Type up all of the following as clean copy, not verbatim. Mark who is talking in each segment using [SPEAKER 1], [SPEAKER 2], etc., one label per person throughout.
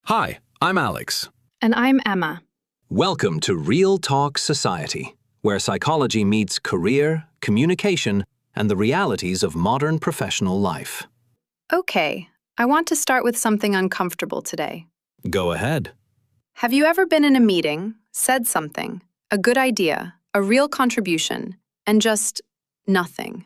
[SPEAKER 1] Hi, I'm Alex.
[SPEAKER 2] And I'm Emma.
[SPEAKER 1] Welcome to Real Talk Society, where psychology meets career, communication, and the realities of modern professional life.
[SPEAKER 2] Okay, I want to start with something uncomfortable today.
[SPEAKER 1] Go ahead.
[SPEAKER 2] Have you ever been in a meeting, said something, a good idea, a real contribution, and just nothing?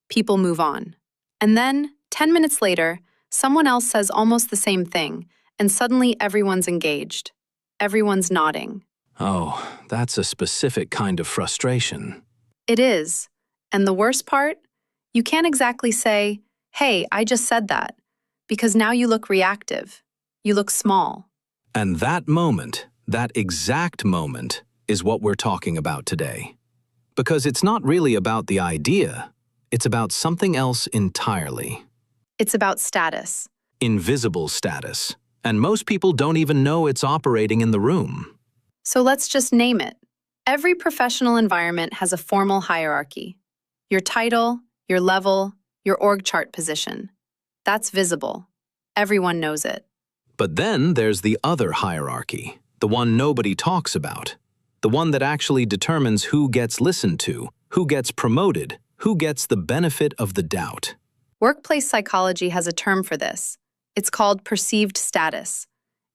[SPEAKER 2] People move on. And then, 10 minutes later, someone else says almost the same thing, and suddenly everyone's engaged. Everyone's nodding.
[SPEAKER 1] Oh, that's a specific kind of frustration.
[SPEAKER 2] It is. And the worst part? You can't exactly say, "Hey, I just said that," because now you look reactive. You look small.
[SPEAKER 1] And that moment, that exact moment, is what we're talking about today. Because it's not really about the idea, it's about something else entirely.
[SPEAKER 2] It's about status.
[SPEAKER 1] Invisible status. And most people don't even know it's operating in the room.
[SPEAKER 2] So let's just name it. Every professional environment has a formal hierarchy. Your title, your level, your org chart position. That's visible. Everyone knows it.
[SPEAKER 1] But then there's the other hierarchy, the one nobody talks about, the one that actually determines who gets listened to, who gets promoted, who gets the benefit of the doubt.
[SPEAKER 2] Workplace psychology has a term for this. It's called perceived status.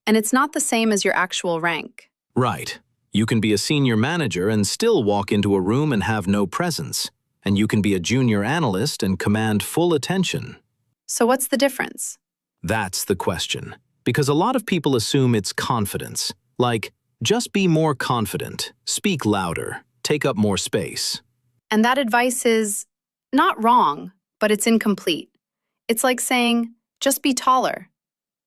[SPEAKER 2] And it's not the same as your actual rank.
[SPEAKER 1] Right. You can be a senior manager and still walk into a room and have no presence. And you can be a junior analyst and command full attention.
[SPEAKER 2] So what's the difference?
[SPEAKER 1] That's the question. Because a lot of people assume it's confidence. Like, just be more confident, speak louder, take up more space.
[SPEAKER 2] And that advice is not wrong, but it's incomplete. It's like saying, just be taller.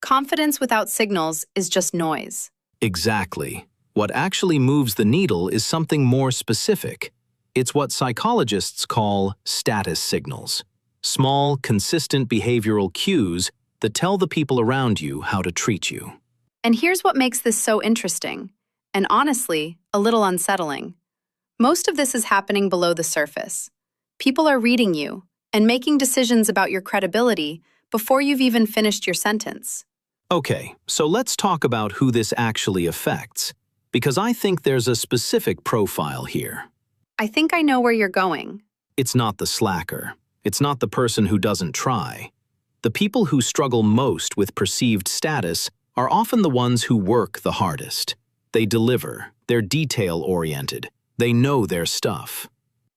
[SPEAKER 2] Confidence without signals is just noise.
[SPEAKER 1] Exactly. What actually moves the needle is something more specific. It's what psychologists call status signals. Small, consistent behavioral cues that tell the people around you how to treat you.
[SPEAKER 2] And here's what makes this so interesting, and honestly, a little unsettling. Most of this is happening below the surface. People are reading you and making decisions about your credibility before you've even finished your sentence.
[SPEAKER 1] Okay, so let's talk about who this actually affects, because I think there's a specific profile here.
[SPEAKER 2] I think I know where you're going.
[SPEAKER 1] It's not the slacker. It's not the person who doesn't try. The people who struggle most with perceived status are often the ones who work the hardest. They deliver, they're detail-oriented, they know their stuff.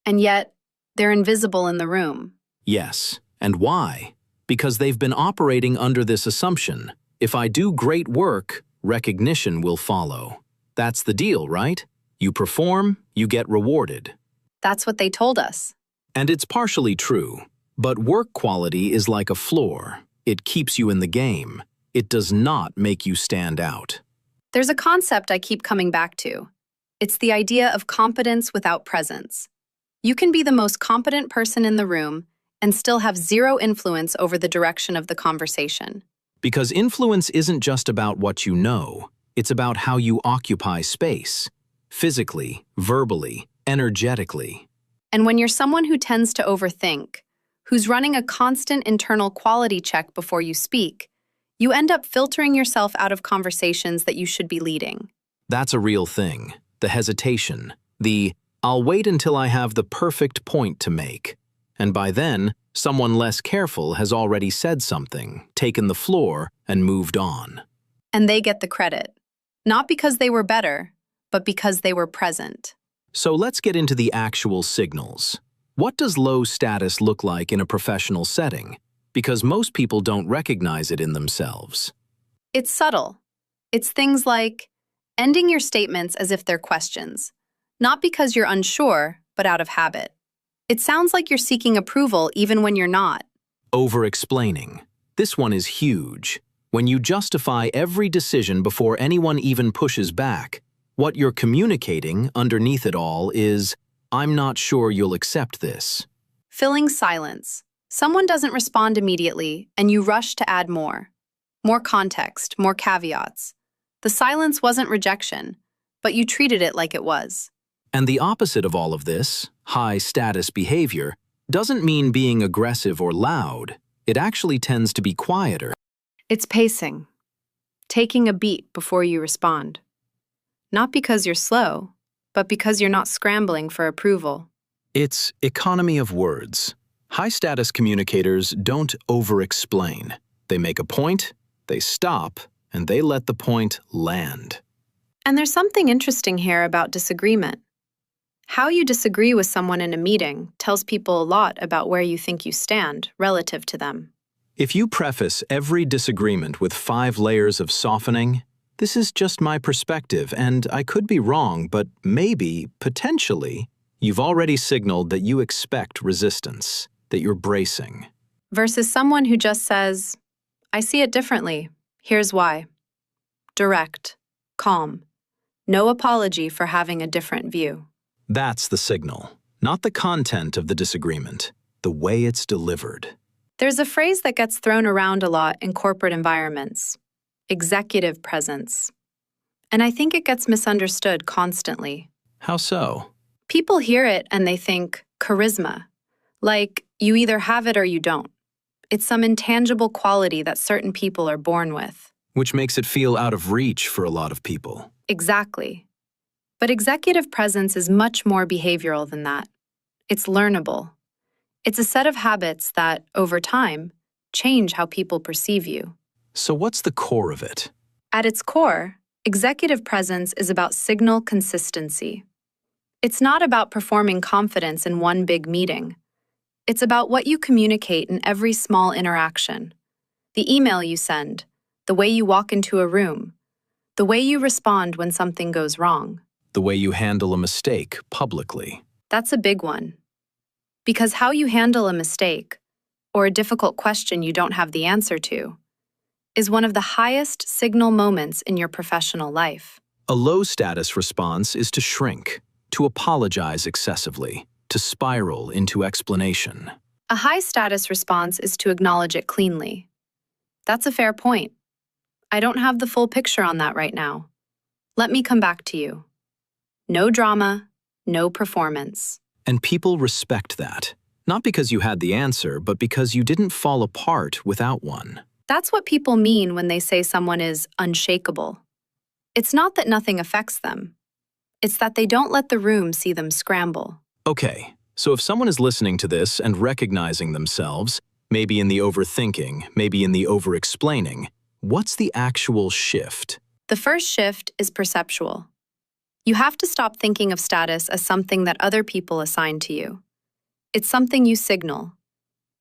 [SPEAKER 2] And yet, they're invisible in the room.
[SPEAKER 1] Yes, and why? Because they've been operating under this assumption. If I do great work, recognition will follow. That's the deal, right? You perform, you get rewarded.
[SPEAKER 2] That's what they told us.
[SPEAKER 1] And it's partially true. But work quality is like a floor. It keeps you in the game. It does not make you stand out.
[SPEAKER 2] There's a concept I keep coming back to. It's the idea of competence without presence. You can be the most competent person in the room and still have zero influence over the direction of the conversation.
[SPEAKER 1] Because influence isn't just about what you know. It's about how you occupy space. Physically, verbally, energetically.
[SPEAKER 2] And when you're someone who tends to overthink, who's running a constant internal quality check before you speak, you end up filtering yourself out of conversations that you should be leading.
[SPEAKER 1] That's a real thing. The hesitation. The, I'll wait until I have the perfect point to make. And by then, someone less careful has already said something, taken the floor, and moved on.
[SPEAKER 2] And they get the credit. Not because they were better, but because they were present.
[SPEAKER 1] So let's get into the actual signals. What does low status look like in a professional setting? Because most people don't recognize it in themselves.
[SPEAKER 2] It's subtle. It's things like ending your statements as if they're questions, not because you're unsure, but out of habit. It sounds like you're seeking approval even when you're not.
[SPEAKER 1] Over-explaining. This one is huge. When you justify every decision before anyone even pushes back, what you're communicating underneath it all is, I'm not sure you'll accept this.
[SPEAKER 2] Filling silence. Someone doesn't respond immediately, and you rush to add more. More context, more caveats. The silence wasn't rejection, but you treated it like it was.
[SPEAKER 1] And the opposite of all of this, high-status behavior, doesn't mean being aggressive or loud. It actually tends to be quieter.
[SPEAKER 2] It's pacing. taking a beat before you respond. Not because you're slow, but because you're not scrambling for approval.
[SPEAKER 1] It's economy of words. High-status communicators don't over-explain. They make a point, they stop, and they let the point land.
[SPEAKER 2] And there's something interesting here about disagreement. How you disagree with someone in a meeting tells people a lot about where you think you stand relative to them.
[SPEAKER 1] If you preface every disagreement with 5 layers of softening, this is just my perspective, and I could be wrong, but maybe, potentially, you've already signaled that you expect resistance, that you're bracing.
[SPEAKER 2] Versus someone who just says, I see it differently. Here's why. Direct, calm, no apology for having a different view.
[SPEAKER 1] That's the signal, not the content of the disagreement, the way it's delivered.
[SPEAKER 2] There's a phrase that gets thrown around a lot in corporate environments, executive presence. And I think it gets misunderstood constantly.
[SPEAKER 1] How so?
[SPEAKER 2] People hear it and they think charisma, like you either have it or you don't. It's some intangible quality that certain people are born with.
[SPEAKER 1] Which makes it feel out of reach for a lot of people.
[SPEAKER 2] Exactly. But executive presence is much more behavioral than that. It's learnable. It's a set of habits that, over time, change how people perceive you.
[SPEAKER 1] So what's the core of it?
[SPEAKER 2] At its core, executive presence is about signal consistency. It's not about performing confidence in one big meeting. It's about what you communicate in every small interaction. The email you send, the way you walk into a room, the way you respond when something goes wrong.
[SPEAKER 1] The way you handle a mistake publicly.
[SPEAKER 2] That's a big one. Because how you handle a mistake, or a difficult question you don't have the answer to, is one of the highest signal moments in your professional life.
[SPEAKER 1] A low-status response is to shrink, to apologize excessively, to spiral into explanation.
[SPEAKER 2] A high-status response is to acknowledge it cleanly. That's a fair point. I don't have the full picture on that right now. Let me come back to you. No drama, no performance.
[SPEAKER 1] And people respect that, not because you had the answer, but because you didn't fall apart without one.
[SPEAKER 2] That's what people mean when they say someone is unshakable. It's not that nothing affects them. It's that they don't let the room see them scramble.
[SPEAKER 1] Okay, so if someone is listening to this and recognizing themselves, maybe in the overthinking, maybe in the over-explaining, what's the actual shift?
[SPEAKER 2] The first shift is perceptual. You have to stop thinking of status as something that other people assign to you. It's something you signal,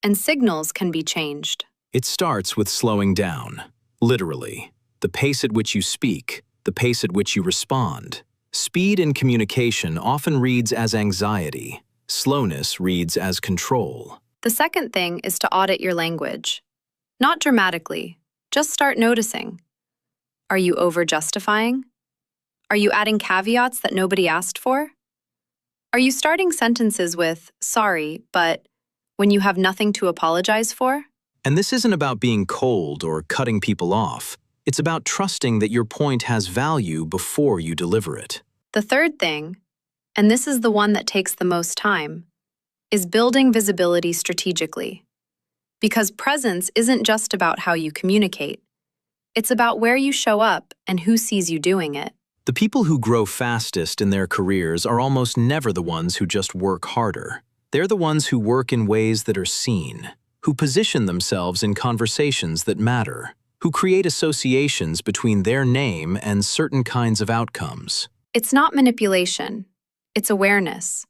[SPEAKER 2] and signals can be changed.
[SPEAKER 1] It starts with slowing down, literally. The pace at which you speak, the pace at which you respond. Speed in communication often reads as anxiety. Slowness reads as control.
[SPEAKER 2] The second thing is to audit your language. Not dramatically, just start noticing. Are you over-justifying? Are you adding caveats that nobody asked for? Are you starting sentences with, sorry, but, when you have nothing to apologize for?
[SPEAKER 1] And this isn't about being cold or cutting people off. It's about trusting that your point has value before you deliver it.
[SPEAKER 2] The third thing, and this is the one that takes the most time, is building visibility strategically. Because presence isn't just about how you communicate. It's about where you show up and who sees you doing it.
[SPEAKER 1] The people who grow fastest in their careers are almost never the ones who just work harder. They're the ones who work in ways that are seen, who position themselves in conversations that matter, who create associations between their name and certain kinds of outcomes.
[SPEAKER 2] It's not manipulation, it's awareness.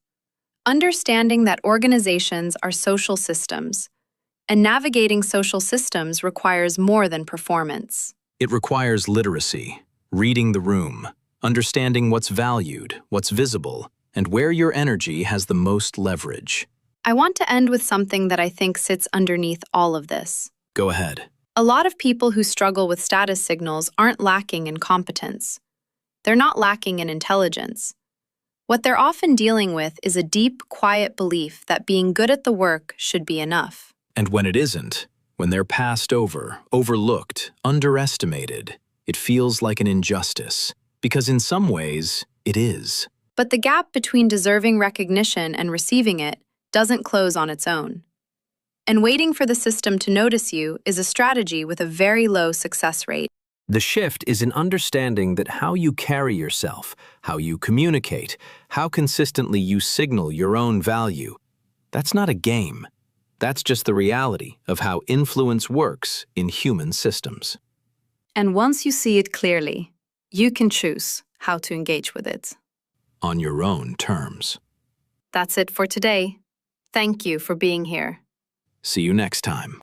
[SPEAKER 2] Understanding that organizations are social systems, and navigating social systems requires more than performance.
[SPEAKER 1] It requires literacy, reading the room, understanding what's valued, what's visible, and where your energy has the most leverage.
[SPEAKER 2] I want to end with something that I think sits underneath all of this.
[SPEAKER 1] Go ahead.
[SPEAKER 2] A lot of people who struggle with status signals aren't lacking in competence. They're not lacking in intelligence. What they're often dealing with is a deep, quiet belief that being good at the work should be enough.
[SPEAKER 1] And when it isn't, when they're passed over, overlooked, underestimated, it feels like an injustice. Because in some ways, it is.
[SPEAKER 2] But the gap between deserving recognition and receiving it doesn't close on its own. And waiting for the system to notice you is a strategy with a very low success rate.
[SPEAKER 1] The shift is in understanding that how you carry yourself, how you communicate, how consistently you signal your own value, that's not a game. That's just the reality of how influence works in human systems.
[SPEAKER 2] And once you see it clearly, you can choose how to engage with it.
[SPEAKER 1] On your own terms.
[SPEAKER 2] That's it for today. Thank you for being here.
[SPEAKER 1] See you next time.